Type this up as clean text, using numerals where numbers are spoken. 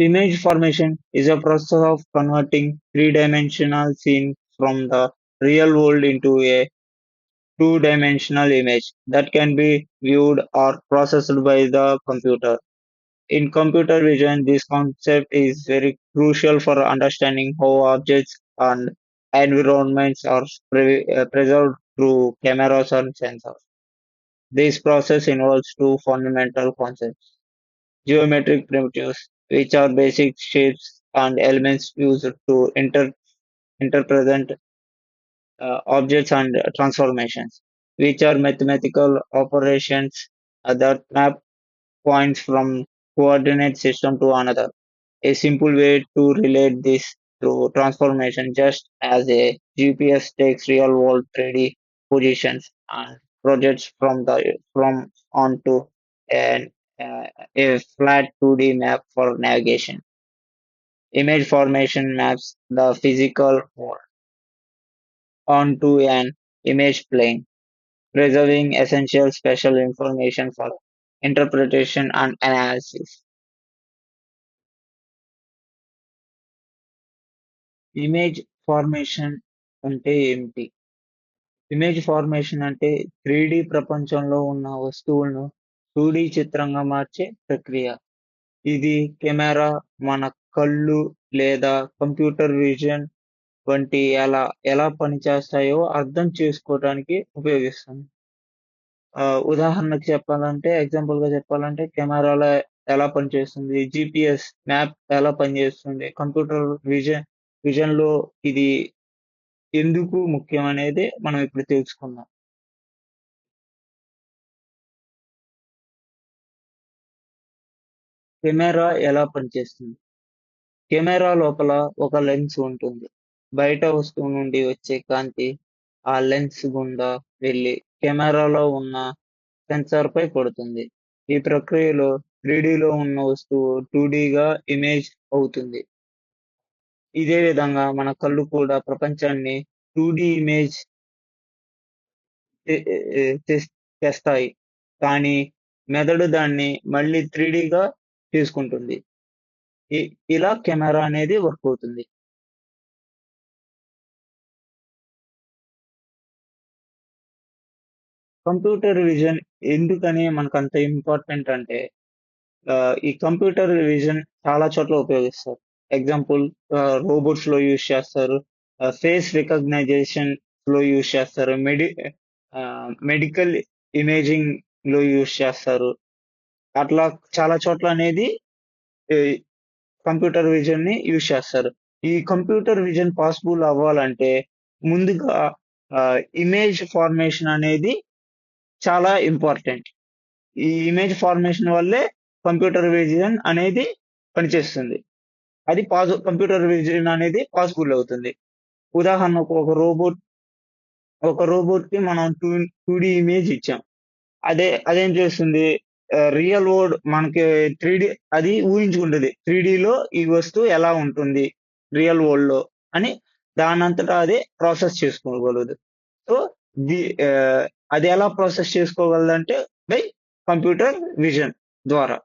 Image formation is a process of converting three-dimensional scene from the real world into a two-dimensional image that can be viewed or processed by the computer. In computer vision, this concept is very crucial for understanding how objects and environments are preserved through cameras and sensors. This process involves two fundamental concepts: geometric primitives, which are basic shapes and elements used to interpret objects, and transformations, which are mathematical operations that map points from coordinate system to another. A simple way to relate this to transformation, just as a GPS takes real world 3D positions and projects from onto an, uh, a flat 2D map for navigation. Image formation maps the physical world onto an image plane, preserving essential special information for interpretation and analysis. Image formation అంటే ఏమిటి? Image formation అంటే 3D ప్రపంచంలో ఉన్న వస్తువులను 2D చిత్రంగా మార్చే ప్రక్రియ. ఇది కెమెరా, మన కళ్ళు లేదా కంప్యూటర్ విజన్ వంటి ఎలా పనిచేస్తాయో అర్థం చేసుకోవడానికి ఉపయోగిస్తాం. ఉదాహరణకు చెప్పాలంటే, ఎగ్జాంపుల్‌గా చెప్పాలంటే కెమెరాలో ఎలా పనిచేస్తుంది, జీపీఎస్ మ్యాప్ ఎలా పనిచేస్తుంది, కంప్యూటర్ విజన్‌లో ఇది ఎందుకు ముఖ్యమనేది మనం ఇప్పుడు తెలుసుకుందాం. కెమెరా ఎలా పనిచేస్తుంది? కెమెరా లోపల ఒక లెన్స్ ఉంటుంది. బయట వస్తువు నుండి వచ్చే కాంతి ఆ లెన్స్ గుండా వెళ్లి కెమెరాలో ఉన్న సెన్సార్‌పై పడుతుంది. ఈ ప్రక్రియలో 3Dలో ఉన్న వస్తువు 2Dగా ఇమేజ్ అవుతుంది. ఇదే విధంగా మన కళ్ళు కూడా ప్రపంచాన్ని 2D ఇమేజ్ తె ఎ తెస్ తెస్తాయి. కానీ మెదడు దాన్ని మళ్ళీ 3Dగా తీసుకుంటుంది. ఇ ఇలా కెమెరా అనేది వర్క్ అవుతుంది. కంప్యూటర్ విజన్ ఎందుకని మనకంత ఇంపార్టెంట్ అంటే, ఈ కంప్యూటర్ విజన్ చాలా చోట్ల ఉపయోగిస్తారు. ఎగ్జాంపుల్, రోబోట్స్‌లో యూజ్ చేస్తారు. ఫేస్ రికగ్నైజేషన్‌లో యూజ్ చేస్తారు. మెడికల్ ఇమేజింగ్‌లో యూజ్ చేస్తారు. అట్లా చాలా చోట్ల అనేది ఈ కంప్యూటర్ విజన్‌ని యూజ్ చేస్తారు. ఈ కంప్యూటర్ విజన్ పాసిబుల్ అవ్వాలంటే ముందుగా ఇమేజ్ ఫార్మేషన్ అనేది చాలా ఇంపార్టెంట్. ఈ ఇమేజ్ ఫార్మేషన్ వల్లే కంప్యూటర్ విజన్ అనేది పనిచేస్తుంది. అది కంప్యూటర్ విజన్ అనేది పాసిబుల్ అవుతుంది. ఉదాహరణకు ఒక రోబోట్‌కి మనం 2డీ ఇమేజ్ ఇచ్చాం. అదేం చేస్తుంది, రియల్ వరల్డ్ మనకి 3డీ అది ఊహించుకుంటది. 3డీలో ఈ వస్తువు ఎలా ఉంటుంది రియల్ వరల్డ్‌లో అని దానంతట అదే ప్రాసెస్ చేసుకోగలదు. సో, ది ఆహ్, అది ఎలా ప్రాసెస్ చేసుకోగలదంటే బై కంప్యూటర్ విజన్ ద్వారా.